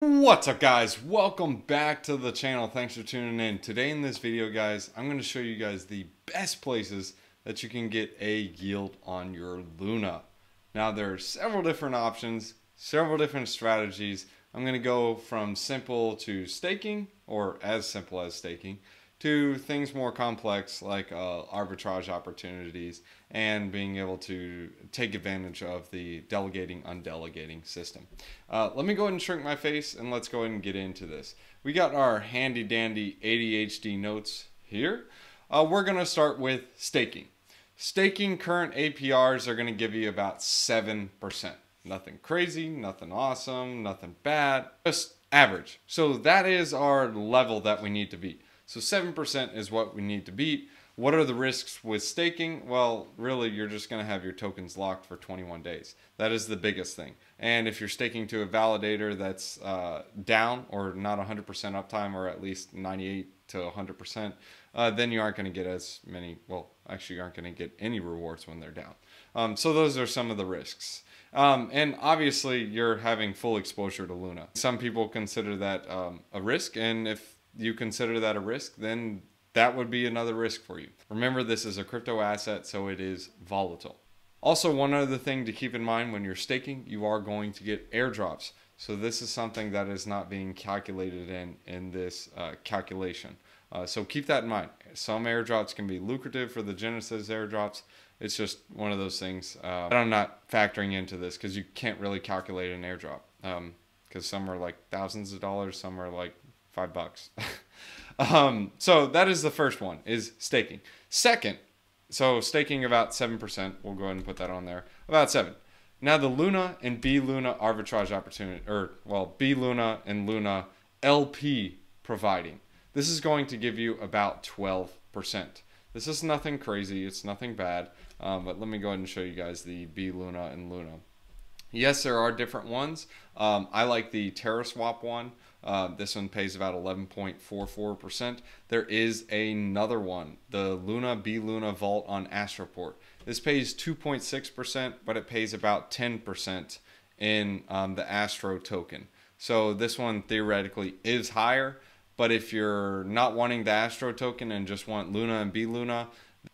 What's up, guys? Welcome back to the channel. Thanks for tuning in. Today in this video, guys, I'm going to show you guys the best places that you can get a yield on your Luna. Now, there are several different options, several different strategies. I'm going to go from simple to staking, or as simple as staking, to things more complex like arbitrage opportunities and being able to take advantage of the delegating undelegating system. Let me go ahead and shrink my face and let's go ahead and get into this. We got our handy dandy ADHD notes here. We're going to start with staking. Staking current APRs are going to give you about 7%. Nothing crazy, nothing awesome, nothing bad, just average. So that is our level that we need to beat. So 7% is what we need to beat. What are the risks with staking? Well, really, you're just going to have your tokens locked for 21 days. That is the biggest thing. And if you're staking to a validator that's down or not 100% uptime, or at least 98 to 100%, then you aren't going to get as many, well, actually you aren't going to get any rewards when they're down. So those are some of the risks. And obviously you're having full exposure to Luna. Some people consider that a risk, and if you consider that a risk, then that would be another risk for you. Remember, this is a crypto asset, so it is volatile. Also, one other thing to keep in mind when you're staking, you are going to get airdrops. So this is something that is not being calculated in this calculation. So keep that in mind. Some airdrops can be lucrative for the Genesis airdrops. It's just one of those things that I'm not factoring into this because you can't really calculate an airdrop. Because some are like thousands of dollars, some are like $5. So that is the first one, is staking. Second, so staking about 7%. We'll go ahead and put that on there. About 7. Now the Luna and bluna arbitrage opportunity, or well, bluna and Luna LP providing. This is going to give you about 12%. This is nothing crazy. It's nothing bad. But let me go ahead and show you guys the bluna and Luna. Yes, there are different ones. I like the TerraSwap one. This one pays about 11.44%. There is another one, the Luna bluna Vault on Astroport. This pays 2.6%, but it pays about 10% in the Astro token. So this one theoretically is higher, but if you're not wanting the Astro token and just want Luna and bluna,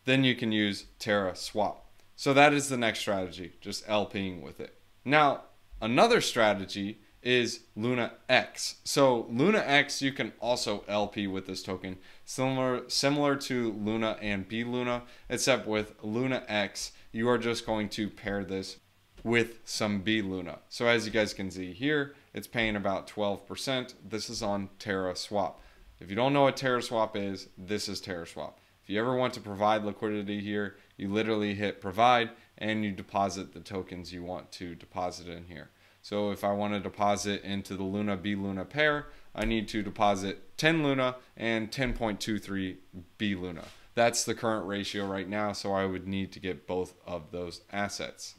then you can use TerraSwap. So that is the next strategy, just LPing with it. Now, another strategy is lunax. So lunax, you can also LP with this token, similar to Luna and bluna, except with lunax, you are just going to pair this with some bluna. So as you guys can see here, it's paying about 12%. This is on TerraSwap. If you don't know what TerraSwap is, this is TerraSwap. If you ever want to provide liquidity here, you literally hit provide and you deposit the tokens you want to deposit in here. So if I want to deposit into the Luna bluna pair, I need to deposit 10 Luna and 10.23 bluna. That's the current ratio right now, so I would need to get both of those assets.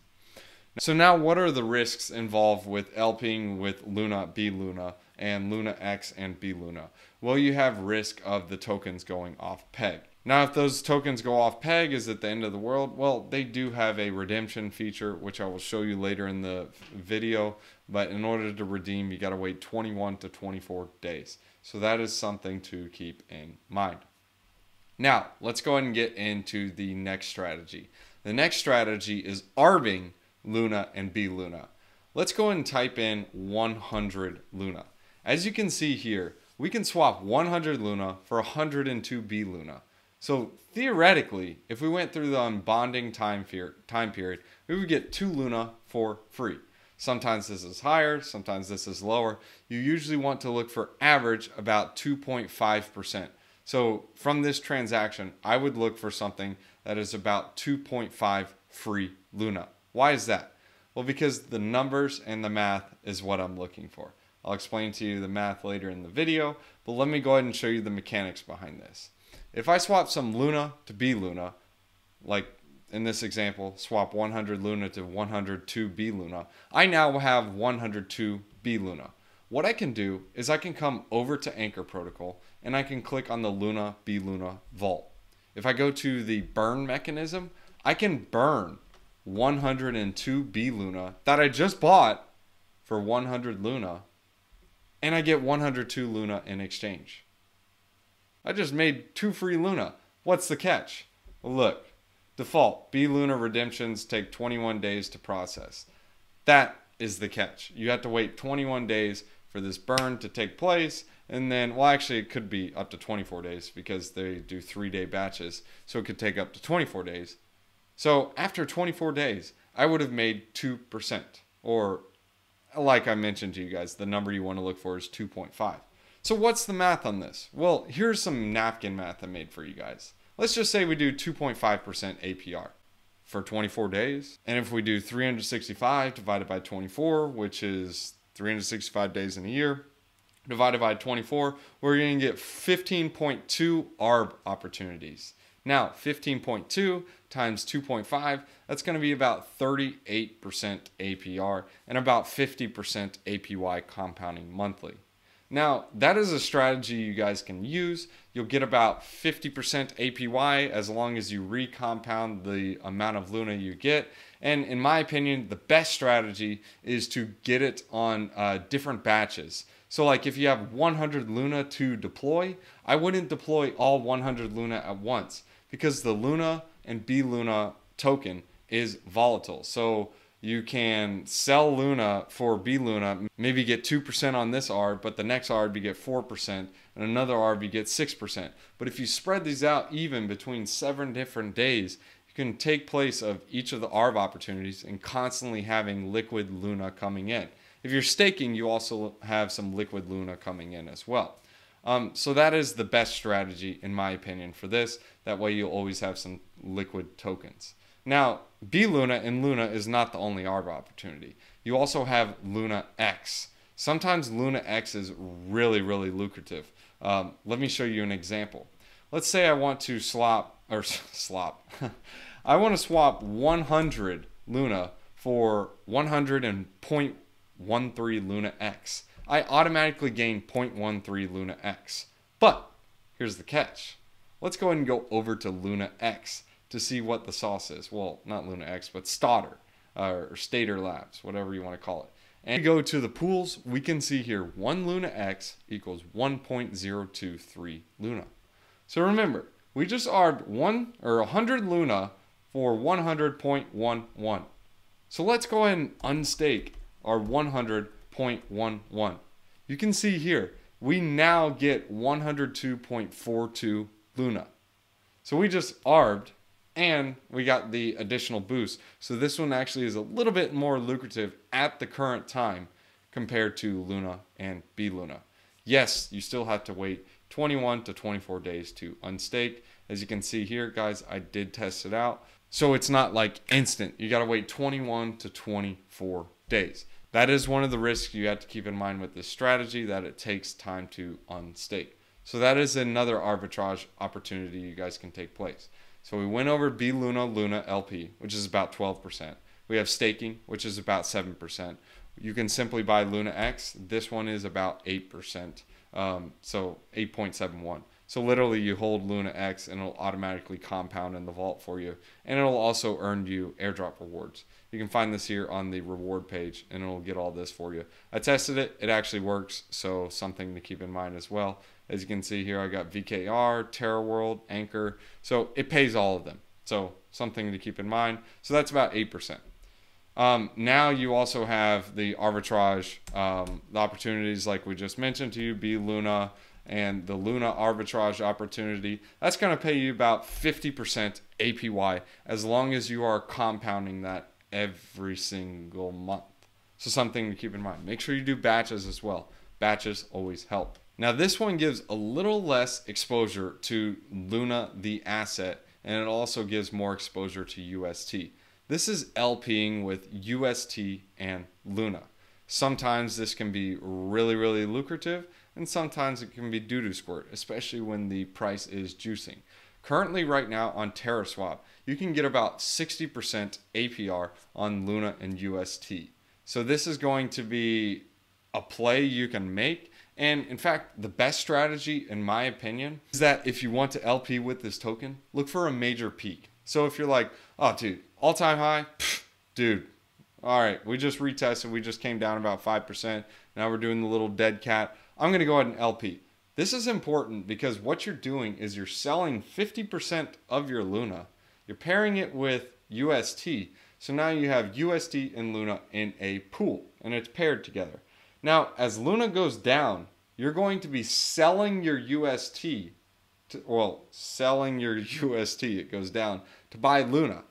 So now, what are the risks involved with LPing with Luna bluna and lunax and bluna? Well, you have risk of the tokens going off peg. Now, if those tokens go off peg, is it the end of the world? Well, they do have a redemption feature, which I will show you later in the video. But in order to redeem, you got to wait 21 to 24 days. So that is something to keep in mind. Now, let's go ahead and get into the next strategy. The next strategy is arbing Luna and bluna. Let's go ahead and type in 100 Luna. As you can see here, we can swap 100 Luna for 102 bluna. So theoretically, if we went through the unbonding time period, we would get 2 Luna for free. Sometimes this is higher, sometimes this is lower. You usually want to look for average about 2.5%. So from this transaction, I would look for something that is about 2.5 free Luna. Why is that? Well, because the numbers and the math is what I'm looking for. I'll explain to you the math later in the video, but let me go ahead and show you the mechanics behind this. If I swap some Luna to bluna, like in this example, swap 100 Luna to 102 bluna, I now have 102 bluna. What I can do is I can come over to Anchor Protocol and I can click on the Luna bluna Vault. If I go to the burn mechanism, I can burn 102 bluna that I just bought for 100 Luna and I get 102 Luna in exchange. I just made 2 free Luna. What's the catch? Well, look, default bluna redemptions take 21 days to process. That is the catch. You have to wait 21 days for this burn to take place, and then, well, actually it could be up to 24 days because they do 3-day batches, so it could take up to 24 days. So after 24 days, I would have made 2%, or like I mentioned to you guys, the number you want to look for is 2.5. So what's the math on this? Well, here's some napkin math I made for you guys. Let's just say we do 2.5% APR for 24 days. And if we do 365 divided by 24, which is 365 days in a year, divided by 24, we're going to get 15.2 ARB opportunities. Now, 15.2 times 2.5, that's going to be about 38% APR and about 50% APY compounding monthly. Now, that is a strategy you guys can use. You'll get about 50% APY as long as you recompound the amount of Luna you get. And in my opinion, the best strategy is to get it on different batches. So like if you have 100 Luna to deploy, I wouldn't deploy all 100 Luna at once because the Luna and bluna token is volatile. So you can sell Luna for bluna, maybe get 2% on this ARB, but the next ARB you get 4%, and another ARB you get 6%. But if you spread these out even between 7 different days, you can take place of each of the ARB opportunities and constantly having liquid Luna coming in. If you're staking, you also have some liquid Luna coming in as well. So that is the best strategy, in my opinion, for this. That way you'll always have some liquid tokens. Now, bluna and Luna is not the only ARB opportunity. You also have lunax. Sometimes lunax is really, really lucrative. Let me show you an example. Let's say I want to I want to swap 100 Luna for 100.13 lunax. I automatically gain 0.13 lunax. But here's the catch. Let's go ahead and go over to lunax to see what the sauce is. Well, not lunax, but Stater or Stater Labs, whatever you want to call it. And we go to the pools, we can see here 1 lunax equals 1.023 Luna. So remember, we just arbed 100 Luna for 100.11. So let's go ahead and unstake our 100.11. You can see here, we now get 102.42 Luna. So we just arbed and we got the additional boost. So this one actually is a little bit more lucrative at the current time compared to Luna and bluna. Yes, you still have to wait 21 to 24 days to unstake. As you can see here, guys, I did test it out. So it's not like instant. You got to wait 21 to 24 days. That is one of the risks you have to keep in mind with this strategy, that it takes time to unstake. So that is another arbitrage opportunity you guys can take place. So we went over bluna, Luna, LP, which is about 12%. We have staking, which is about 7%. You can simply buy lunax. This one is about 8%, so 8.71. So literally you hold lunax and it'll automatically compound in the vault for you. And it'll also earn you airdrop rewards. You can find this here on the reward page and it'll get all this for you. I tested it. It actually works. So something to keep in mind as well. As you can see here, I got VKR, TerraWorld, Anchor. So it pays all of them. So something to keep in mind. So that's about 8%. Now you also have the arbitrage, the opportunities like we just mentioned to you, bluna, and the Luna arbitrage opportunity. That's going to pay you about 50% APY as long as you are compounding that every single month. So something to keep in mind. Make sure you do batches as well. Batches always help. Now this one gives a little less exposure to Luna, the asset, and it also gives more exposure to UST. This is LPing with UST and Luna. Sometimes this can be really, really lucrative, and sometimes it can be doo-doo squirt, especially when the price is juicing. Currently right now on TerraSwap, you can get about 60% APR on Luna and UST. So this is going to be a play you can make. And in fact, the best strategy, in my opinion, is that if you want to LP with this token, look for a major peak. So if you're like, oh dude, all-time high, dude, all right, we just retested. We just came down about 5%. Now we're doing the little dead cat. I'm going to go ahead and LP. This is important because what you're doing is you're selling 50% of your Luna. You're pairing it with UST. So now you have UST and Luna in a pool, and it's paired together. Now, as Luna goes down, you're going to be selling your UST, selling your UST, it goes down, to buy Luna.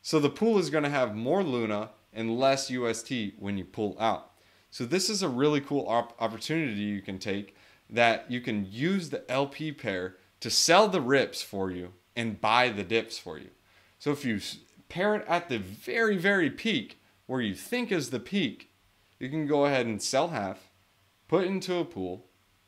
So the pool is going to have more Luna and less UST when you pull out. So this is a really cool opportunity you can take, that you can use the LP pair to sell the rips for you and buy the dips for you. So if you pair it at the very, very peak, where you think is the peak, you can go ahead and sell half, put it into a pool,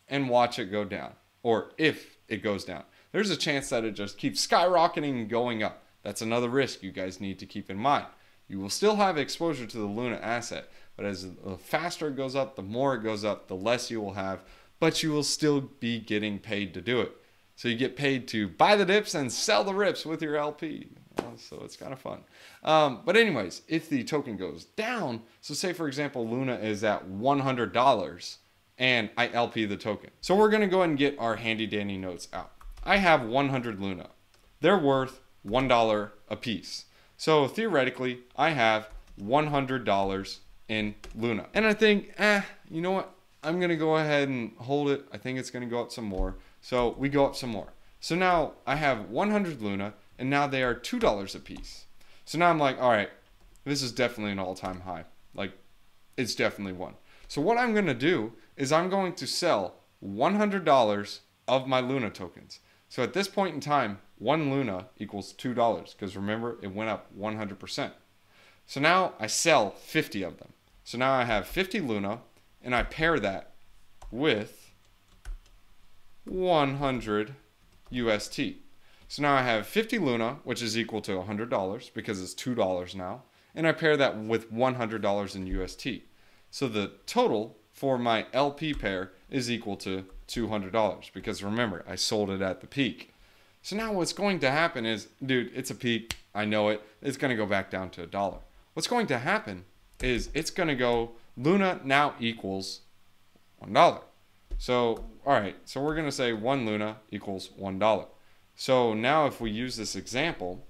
and watch it go down. Or if it goes down, there's a chance that it just keeps skyrocketing and going up. That's another risk you guys need to keep in mind. You will still have exposure to the Luna asset, but as the faster it goes up, the more it goes up, the less you will have, but you will still be getting paid to do it. So you get paid to buy the dips and sell the rips with your LP. So it's kind of fun. But anyways, if the token goes down, so say for example, Luna is at $100 and I LP the token. So we're going to go ahead and get our handy dandy notes out. I have 100 Luna. They're worth $1 a piece. So theoretically, I have $100 in Luna. And I think, you know what? I'm going to go ahead and hold it. I think it's going to go up some more. So we go up some more. So now I have 100 Luna, and now they are $2 a piece. So now I'm like, all right, this is definitely an all-time high. Like, it's definitely one. So what I'm going to do is I'm going to sell $100 of my Luna tokens. So at this point in time, one Luna equals $2, because remember, it went up 100%. So now I sell 50 of them. So now I have 50 Luna, and I pair that with 100 UST. So now I have 50 Luna, which is equal to $100 because it's $2 now. And I pair that with $100 in UST. So the total for my LP pair is equal to $200 because remember, I sold it at the peak. So now what's going to happen is, dude, it's a peak. I know it. It's going to go back down to $1. What's going to happen is it's going to go, Luna now equals $1. So, all right, so we're going to say 1 Luna equals $1. So now if we use this example,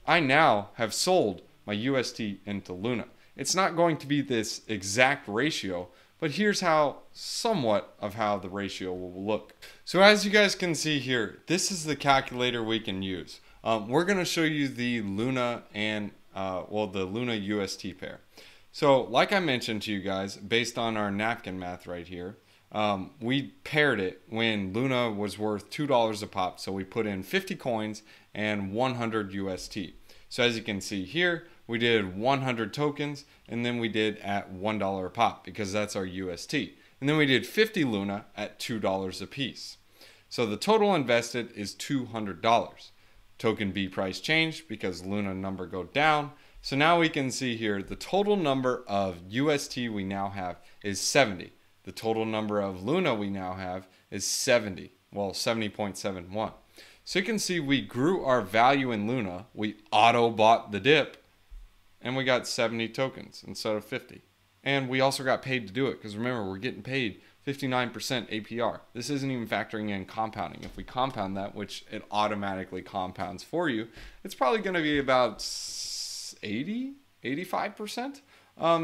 I now have sold my UST into Luna. It's not going to be this exact ratio, but here's how, somewhat of how the ratio will look. So as you guys can see here, this is the calculator we can use. We're going to show you the Luna and, the Luna UST pair. So like I mentioned to you guys, based on our napkin math right here, we paired it when Luna was worth $2 a pop. So we put in 50 coins and 100 UST. So as you can see here, we did 100 tokens and then we did at $1 a pop because that's our UST. And then we did 50 Luna at $2 a piece. So the total invested is $200. Token B price changed because Luna number go down. So now we can see here the total number of UST we now have is 70. The total number of Luna we now have is 70. Well, 70.71. So you can see we grew our value in Luna. We auto bought the dip and we got 70 tokens instead of 50. And we also got paid to do it because remember, we're getting paid 59% APR. This isn't even factoring in compounding. If we compound that, which it automatically compounds for you, it's probably going to be about 80, 85%.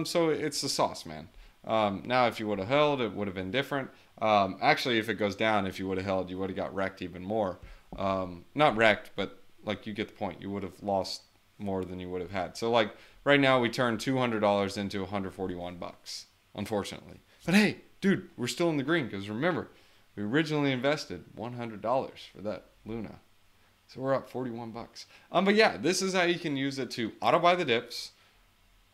So it's the sauce, man. Now, if you would have held, it would have been different. Actually, if it goes down, if you would have held, you would have got wrecked even more. Not wrecked, but like you get the point. You would have lost more than you would have had. So like right now, we turned $200 into 141 bucks, unfortunately. But hey, dude, we're still in the green because remember, we originally invested $100 for that Luna. So we're up 41 bucks. But yeah, this is how you can use it to auto buy the dips,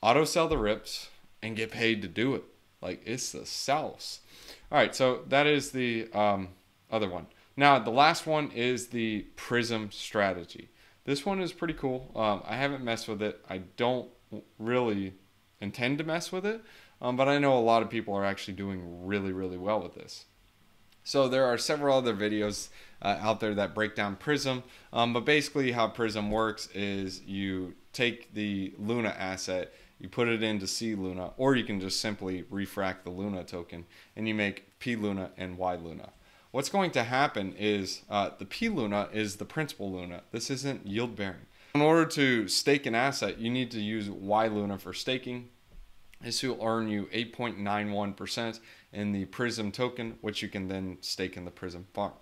auto sell the rips, and get paid to do it. Like, it's the sauce. All right, so that is the other one. Now, the last one is the Prism Strategy. This one is pretty cool. I haven't messed with it. I don't really intend to mess with it, but I know a lot of people are actually doing really, really well with this. So there are several other videos out there that break down Prism, but basically how Prism works is you take the Luna asset, you put it into CLuna, or you can just simply refract the Luna token and you make P Luna and Y Luna. What's going to happen is the P Luna is the principal Luna. This isn't yield bearing. In order to stake an asset, you need to use Y Luna for staking. This will earn you 8.91% in the Prism token, which you can then stake in the Prism farm.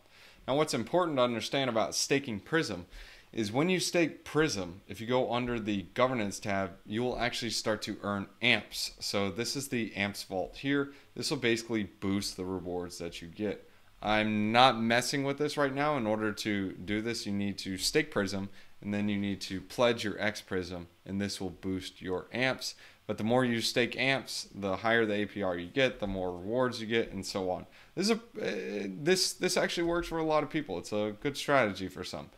Now, what's important to understand about staking Prism is when you stake Prism, if you go under the governance tab, you will actually start to earn amps. So this is the amps vault here. This will basically boost the rewards that you get. I'm not messing with this right now. In order to do this, you need to stake Prism, and then you need to pledge your X Prism, and this will boost your amps. But the more you stake amps, the higher the APR you get, the more rewards you get, and so on. This actually works for a lot of people. It's a good strategy for some.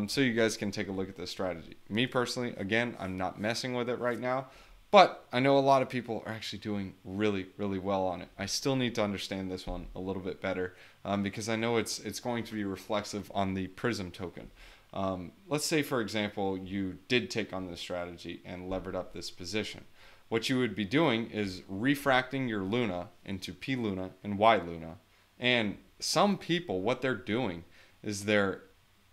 So you guys can take a look at this strategy. Me personally, again, I'm not messing with it right now, but I know a lot of people are actually doing really, really well on it. I still need to understand this one a little bit better because I know it's going to be reflexive on the Prism token. Let's say, for example, you did take on this strategy and levered up this position. What you would be doing is refracting your Luna into P Luna and Y Luna. And some people, what they're doing is they're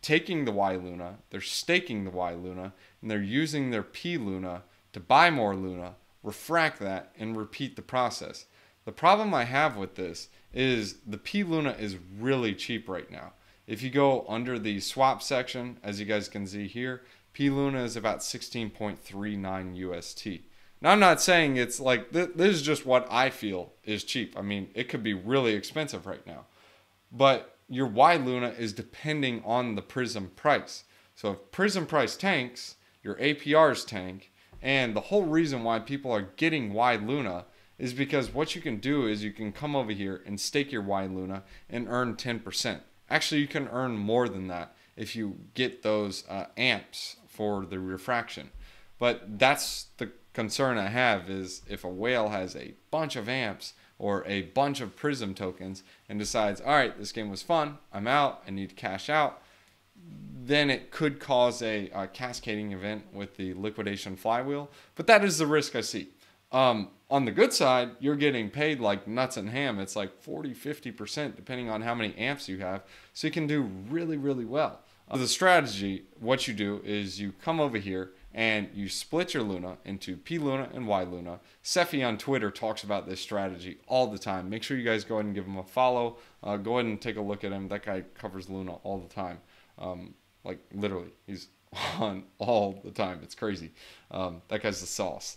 taking the Y Luna, they're staking the Y Luna, and they're using their P Luna to buy more Luna, refract that, and repeat the process. The problem I have with this is the P Luna is really cheap right now. If you go under the swap section, as you guys can see here, P Luna is about 16.39 UST. Now, I'm not saying it's like, this is just what I feel is cheap. I mean, it could be really expensive right now. But your Y Luna is depending on the Prism price. So if Prism price tanks, your APRs tank, and the whole reason why people are getting Y Luna is because what you can do is you can come over here and stake your Y Luna and earn 10%. Actually, you can earn more than that if you get those amps for the refraction. But that's the concern I have, is if a whale has a bunch of amps or a bunch of Prism tokens and decides, all right, this game was fun, I'm out, I need to cash out, then it could cause a cascading event with the liquidation flywheel. But that is the risk I see. On the good side, you're getting paid like nuts and ham. It's like 40–50% depending on how many amps you have. So you can do really, really well. The strategy, what you do is you come over here and you split your Luna into P Luna and Y Luna. Cephii on Twitter talks about this strategy all the time. Make sure you guys go ahead and give him a follow. Go ahead and take a look at him. That guy covers Luna all the time. Like literally, he's on all the time. It's crazy. That guy's the sauce.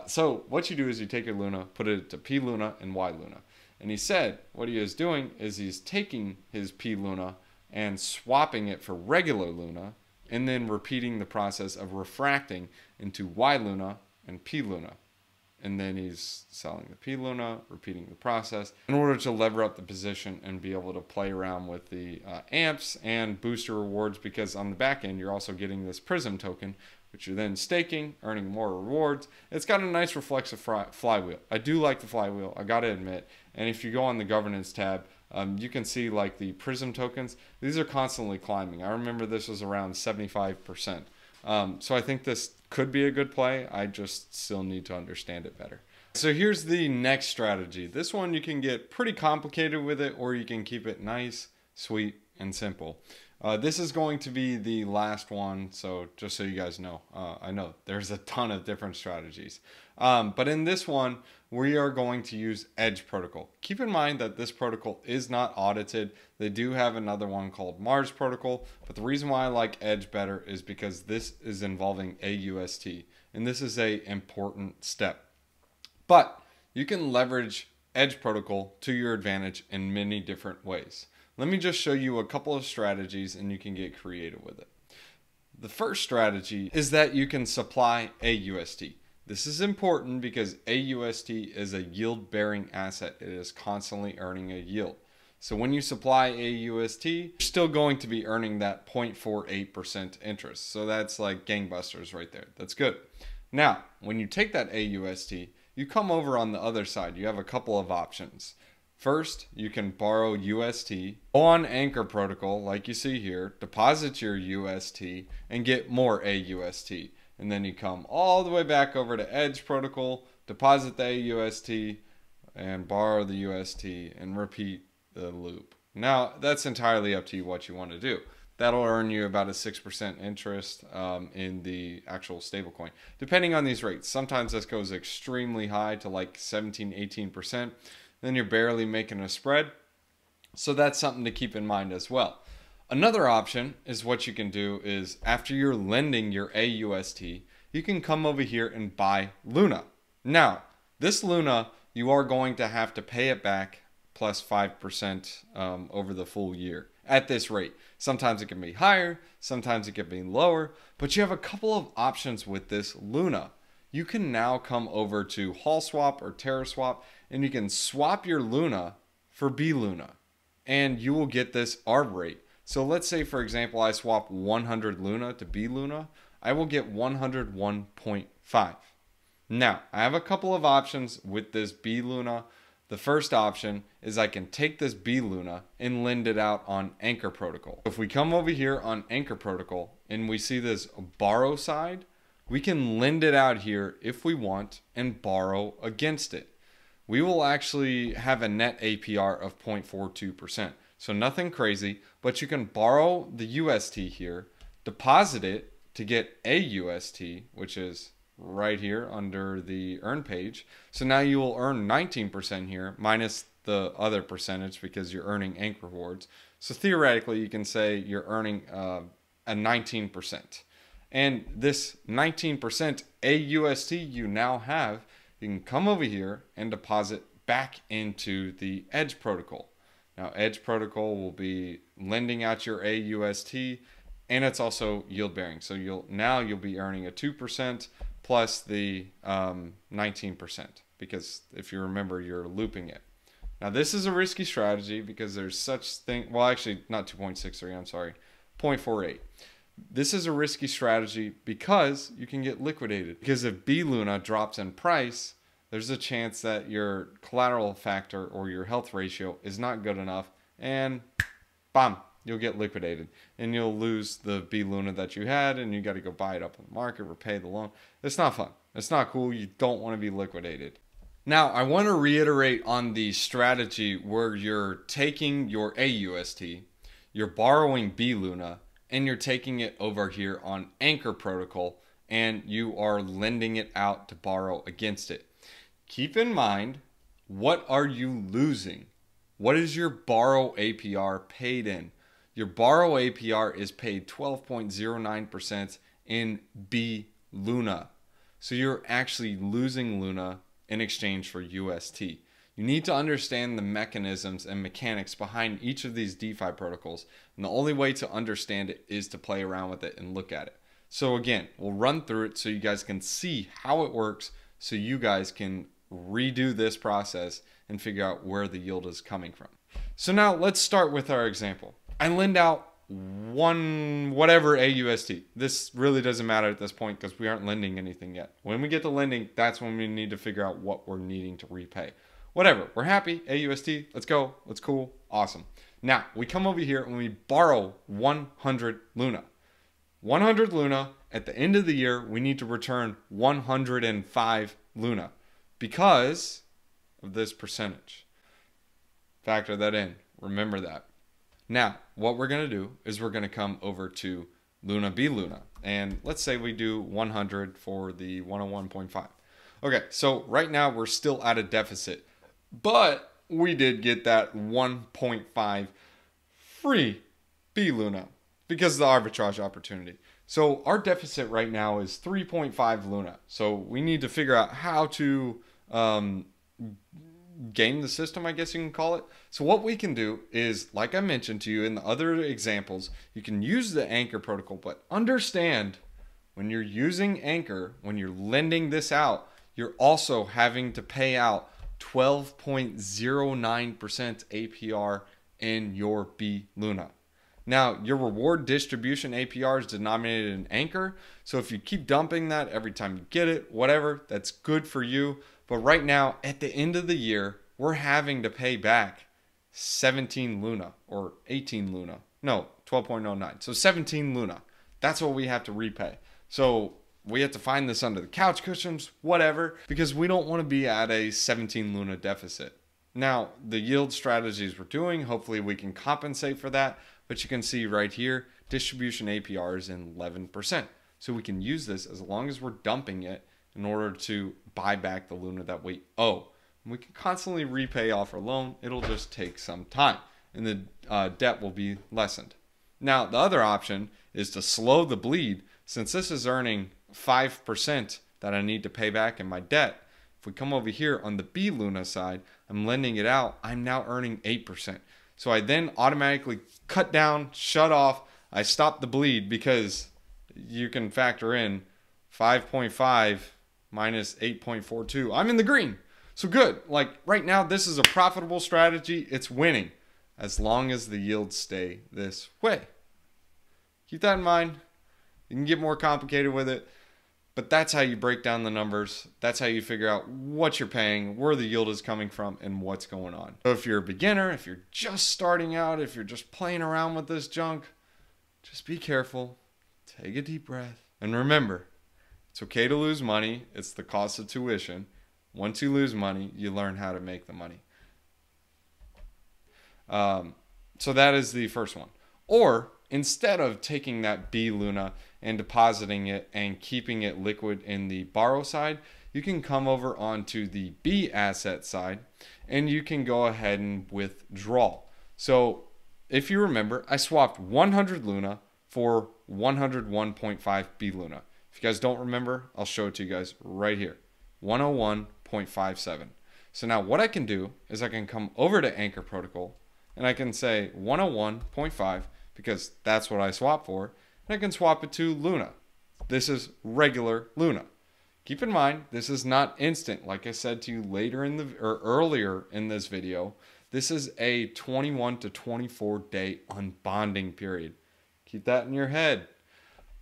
So what you do is you take your Luna, put it to P Luna and Y Luna. And he said what he is doing is he's taking his P Luna and swapping it for regular Luna, and then repeating the process of refracting into Y Luna and P Luna. And then he's selling the P Luna, repeating the process in order to lever up the position and be able to play around with the amps and booster rewards, because on the back end, you're also getting this Prism token, which you're then staking, earning more rewards. It's got a nice reflexive flywheel. I do like the flywheel, I gotta admit. And if you go on the governance tab, you can see like the Prism tokens, these are constantly climbing. I remember this was around 75%. So I think this could be a good play. I just still need to understand it better. So here's the next strategy. This one you can get pretty complicated with it, or you can keep it nice, sweet, and simple. This is going to be the last one, so just so you guys know. I know there's a ton of different strategies. But in this one, we are going to use Edge protocol. Keep in mind that this protocol is not audited. They do have another one called Mars protocol, but the reason why I like Edge better is because this is involving AUST, and this is an important step. But you can leverage Edge protocol to your advantage in many different ways. Let me just show you a couple of strategies and you can get creative with it. The first strategy is that you can supply AUST. This is important because AUST is a yield-bearing asset. It is constantly earning a yield. So when you supply AUST, you're still going to be earning that 0.48% interest. So that's like gangbusters right there. That's good. Now, when you take that AUST, you come over on the other side. You have a couple of options. First, you can borrow UST, go on Anchor protocol like you see here, deposit your UST, and get more AUST. and then you come all the way back over to Edge protocol, deposit the AUST, and borrow the UST, and repeat the loop. Now, that's entirely up to you what you want to do. That'll earn you about a 6% interest in the actual stablecoin, depending on these rates. Sometimes this goes extremely high to like 17, 18%. Then you're barely making a spread. So that's something to keep in mind as well. Another option is what you can do is after you're lending your AUST, you can come over here and buy Luna. Now, this Luna, you are going to have to pay it back plus 5% over the full year at this rate. Sometimes it can be higher, sometimes it can be lower, but you have a couple of options with this Luna. You can now come over to HallSwap or TerraSwap, and you can swap your Luna for bluna, and you will get this arb rate. So let's say, for example, I swap 100 Luna to bluna, I will get 101.5. Now, I have a couple of options with this bluna. The first option is I can take this bluna and lend it out on Anchor Protocol. If we come over here on Anchor Protocol and we see this borrow side, we can lend it out here if we want and borrow against it. We will actually have a net APR of 0.42%. So nothing crazy, but you can borrow the UST here, deposit it to get a UST, which is right here under the earn page. So now you will earn 19% here minus the other percentage because you're earning Anchor rewards. So theoretically, you can say you're earning a 19%. And this 19% AUST you now have, you can come over here and deposit back into the Edge protocol. Now, Edge protocol will be lending out your AUST, and it's also yield bearing. So you'll be earning a 2% plus the 19%, because if you remember, you're looping it. Now, this is a risky strategy because there's such thing. Well, actually, not 2.63. I'm sorry, 0.48. This is a risky strategy because you can get liquidated. Because if bluna drops in price, there's a chance that your collateral factor or your health ratio is not good enough, and bam, you'll get liquidated, and you'll lose the bluna that you had, and you got to go buy it up on the market, repay the loan. It's not fun. It's not cool. You don't want to be liquidated. Now, I want to reiterate on the strategy where you're taking your AUST, you're borrowing bluna, and you're taking it over here on Anchor Protocol, and you are lending it out to borrow against it. Keep in mind, what are you losing? What is your borrow APR paid in? Your borrow APR is paid 12.09% in bluna. So you're actually losing Luna in exchange for UST. You need to understand the mechanisms and mechanics behind each of these DeFi protocols. And the only way to understand it is to play around with it and look at it. So again, we'll run through it so you guys can see how it works, so you guys can redo this process and figure out where the yield is coming from. So now let's start with our example. I lend out whatever AUST. This really doesn't matter at this point because we aren't lending anything yet. When we get to lending, that's when we need to figure out what we're needing to repay. Whatever, we're happy, AUST, let's go, that's cool, awesome. Now, we come over here and we borrow 100 Luna. 100 Luna, at the end of the year, we need to return 105 Luna because of this percentage. Factor that in, remember that. Now, what we're gonna do is we're gonna come over to Luna bluna, and let's say we do 100 for the 101.5. Okay, so right now we're still at a deficit, but we did get that 1.5 free bluna because of the arbitrage opportunity. So our deficit right now is 3.5 Luna. So we need to figure out how to game the system, I guess you can call it. So what we can do is, like I mentioned to you in the other examples, you can use the Anchor protocol, but understand when you're using Anchor, when you're lending this out, you're also having to pay out 12.09% APR in your bluna. Now, your reward distribution APR is denominated in Anchor, so if you keep dumping that every time you get it, whatever, that's good for you. But right now, at the end of the year, we're having to pay back 17 Luna or 18 Luna. No, 12.09. So 17 Luna. That's what we have to repay. So we have to find this under the couch cushions, whatever, because we don't want to be at a 17 Luna deficit. Now, the yield strategies we're doing, hopefully we can compensate for that, but you can see right here, distribution APR is in 11%. So we can use this as long as we're dumping it in order to buy back the Luna that we owe. And we can constantly repay off our loan. It'll just take some time and the debt will be lessened. Now, the other option is to slow the bleed. Since this is earning 5% that I need to pay back in my debt, if we come over here on the B Luna side, I'm lending it out, I'm now earning 8%. So I then automatically cut down, shut off, I stop the bleed because you can factor in 5.5 minus 8.42. I'm in the green. So good. Like right now, this is a profitable strategy. It's winning as long as the yields stay this way. Keep that in mind. You can get more complicated with it, but that's how you break down the numbers. That's how you figure out what you're paying, where the yield is coming from, and what's going on. So if you're a beginner, if you're just starting out, if you're just playing around with this junk, just be careful. Take a deep breath. And remember, it's okay to lose money. It's the cost of tuition. Once you lose money, you learn how to make the money. So that is the first one. Or instead of taking that B Luna and depositing it and keeping it liquid in the borrow side, you can come over onto the B asset side and you can go ahead and withdraw. So if you remember, I swapped 100 Luna for 101.5 B Luna. If you guys don't remember, I'll show it to you guys right here. 101.57. So now what I can do is I can come over to Anchor Protocol and I can say 101.5 because that's what I swapped for. And I can swap it to Luna. This is regular Luna. Keep in mind, this is not instant. Like I said to you earlier in this video, this is a 21 to 24 day unbonding period. Keep that in your head.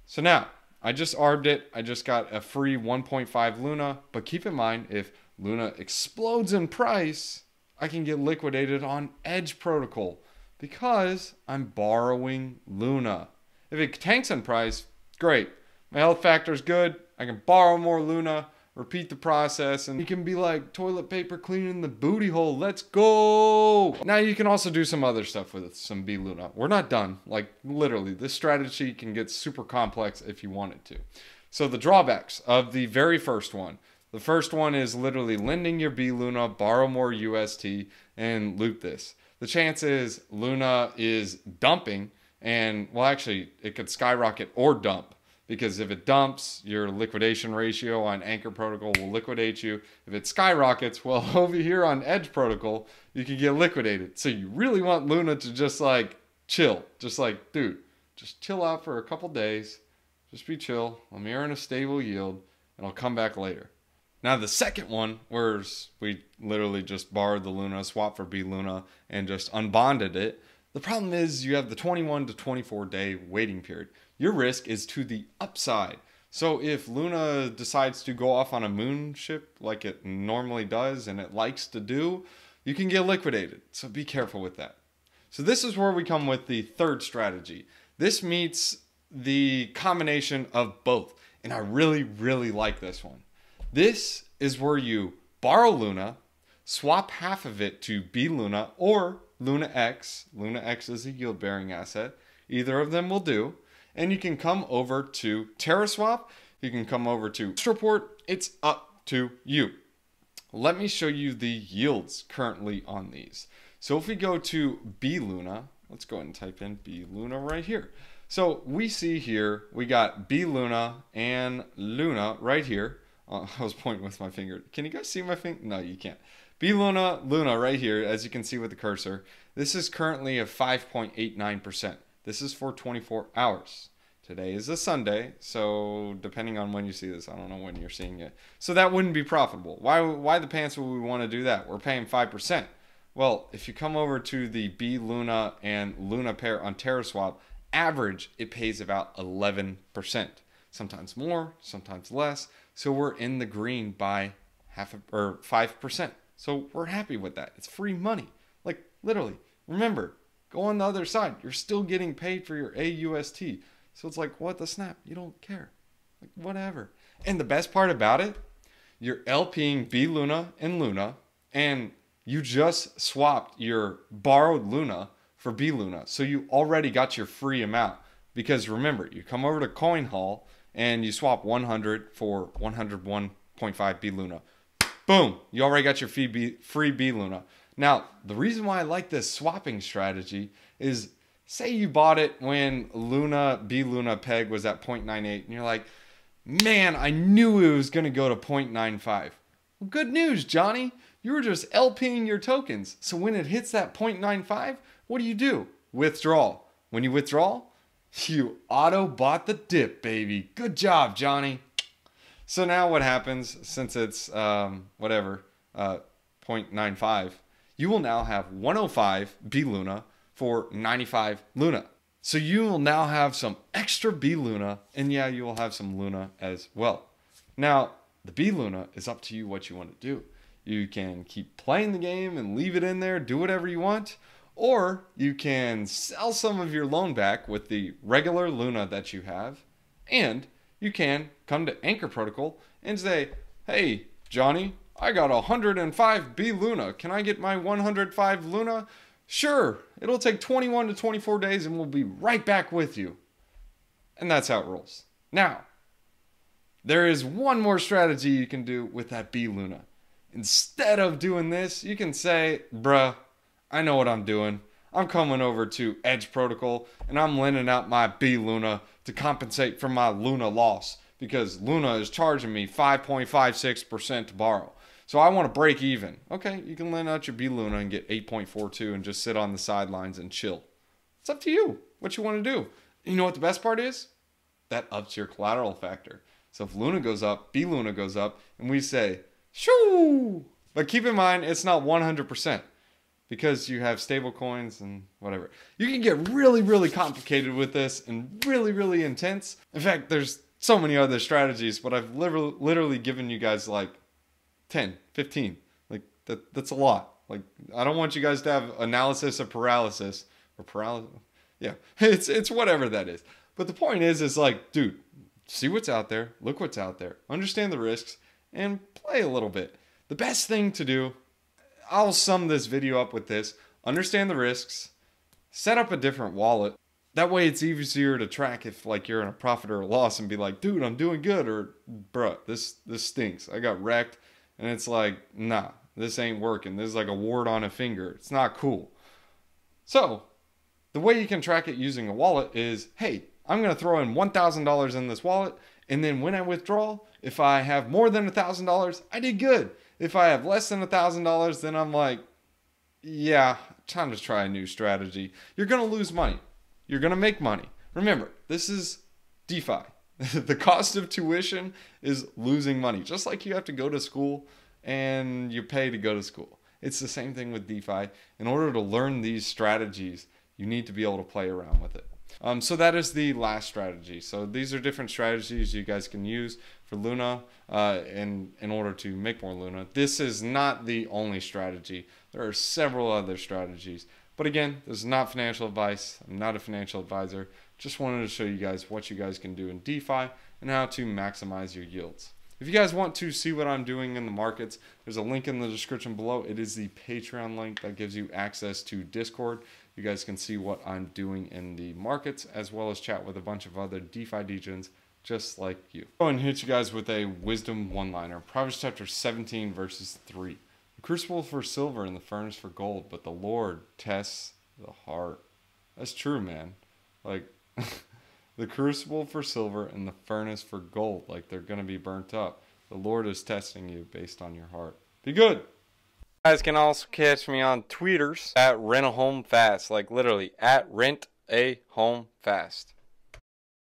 So now, I just arbed it. I just got a free 1.5 Luna. But keep in mind, if Luna explodes in price, I can get liquidated on Edge Protocol because I'm borrowing Luna. If it tanks in price, great. My health factor is good. I can borrow more Luna, repeat the process, and you can be like toilet paper cleaning the booty hole. Let's go. Now you can also do some other stuff with some B Luna. We're not done. Like literally, this strategy can get super complex if you want it to. So the drawbacks of the very first one. The first one is literally lending your B Luna, borrow more UST, and loop this. The chance is Luna is dumping, and well, actually, it could skyrocket or dump. Because if it dumps, your liquidation ratio on Anchor Protocol will liquidate you. If it skyrockets, well, over here on Edge Protocol, you can get liquidated. So you really want Luna to just like chill. Just like, dude, just chill out for a couple days. Just be chill. Let me earn a stable yield, and I'll come back later. Now the second one, where we literally just borrowed the Luna, swapped for B Luna, and just unbonded it. The problem is you have the 21 to 24 day waiting period. Your risk is to the upside. So if Luna decides to go off on a moon ship like it normally does and it likes to do, you can get liquidated. So be careful with that. So this is where we come with the third strategy. This meets the combination of both. And I really, really like this one. This is where you borrow Luna, swap half of it to B Luna or lunax. Lunax is a yield-bearing asset. Either of them will do. And you can come over to TerraSwap. You can come over to Astroport. It's up to you. Let me show you the yields currently on these. So if we go to B Luna, let's go ahead and type in B Luna right here. So we see here, we got B Luna and Luna right here. I was pointing with my finger. Can you guys see my finger? No, you can't. B Luna, Luna right here, as you can see with the cursor. This is currently a 5.89%. This is for 24 hours. Today is a Sunday, so depending on when you see this, I don't know when you're seeing it. So that wouldn't be profitable. Why the pants would we want to do that? We're paying 5%. Well, if you come over to the B Luna and Luna pair on TerraSwap, average, it pays about 11%. Sometimes more, sometimes less. So we're in the green by 5%. So we're happy with that. It's free money. Like literally, remember, go on the other side. You're still getting paid for your AUST. So it's like, what the snap? You don't care. Like, whatever. And the best part about it, you're LPing bluna and Luna, and you just swapped your borrowed Luna for bluna. So you already got your free amount. Because remember, you come over to CoinHall and you swap 100 for 101.5 bluna. Boom, you already got your free bluna. Now, the reason why I like this swapping strategy is, say you bought it when bluna peg was at 0.98, and you're like, man, I knew it was going to go to 0.95. Well, good news, Johnny. You were just LPing your tokens. So when it hits that 0.95, what do? Withdraw. When you withdraw, you auto bought the dip, baby. Good job, Johnny. So now what happens, since it's 0.95, you will now have 105 bluna for 95 Luna. So you will now have some extra bluna, and yeah, you will have some Luna as well. Now, the bluna is up to you what you want to do. You can keep playing the game and leave it in there, do whatever you want, or you can sell some of your loan back with the regular Luna that you have, and you can come to Anchor Protocol and say, hey, Johnny, I got 105 bluna. Can I get my 105 Luna? Sure, it'll take 21 to 24 days and we'll be right back with you. And that's how it rolls. Now, there is one more strategy you can do with that bluna. Instead of doing this, you can say, bruh, I know what I'm doing. I'm coming over to Edge Protocol and I'm lending out my bluna to compensate for my Luna loss because Luna is charging me 5.56% to borrow. So I want to break even. Okay, you can lend out your bluna and get 8.42 and just sit on the sidelines and chill. It's up to you what you want to do. You know what the best part is? That ups your collateral factor. So if Luna goes up, bluna goes up, and we say, shoo! But keep in mind, it's not 100%. Because you have stable coins and whatever. You can get really, really complicated with this and really, really intense. In fact, there's so many other strategies, but I've literally given you guys like 10, 15. Like that's a lot. Like I don't want you guys to have analysis of paralysis or paralysis. Yeah, it's whatever that is. But the point is like, dude, see what's out there, look what's out there, understand the risks, and play a little bit. The best thing to do, I'll sum this video up with this. Understand the risks. Set up a different wallet. That way it's easier to track if like you're in a profit or a loss and be like, dude, I'm doing good, or bruh, this stinks. I got wrecked. And it's like, nah, this ain't working. This is like a wart on a finger. It's not cool. So the way you can track it using a wallet is, hey, I'm going to throw in $1,000 in this wallet. And then when I withdraw, if I have more than $1,000, I did good. If I have less than $1,000, then I'm like, yeah, time to try a new strategy. You're going to lose money. You're going to make money. Remember, this is DeFi. The cost of tuition is losing money. Just like you have to go to school and you pay to go to school. It's the same thing with DeFi. In order to learn these strategies, you need to be able to play around with it. So that is the last strategy. So these are different strategies you guys can use for Luna in order to make more Luna. This is not the only strategy. There are several other strategies. But again, this is not financial advice. I'm not a financial advisor. Just wanted to show you guys what you guys can do in DeFi and how to maximize your yields. If you guys want to see what I'm doing in the markets, there's a link in the description below. It is the Patreon link that gives you access to Discord. You guys can see what I'm doing in the markets as well as chat with a bunch of other DeFi degens just like you. I'll go and hit you guys with a wisdom one-liner. Proverbs chapter 17 verses 3. The crucible for silver and the furnace for gold, but the Lord tests the heart. That's true, man. Like the crucible for silver and the furnace for gold, like they're going to be burnt up. The Lord is testing you based on your heart. Be good. You guys can also catch me on tweeters at rent a home fast, like literally at rent a home fast.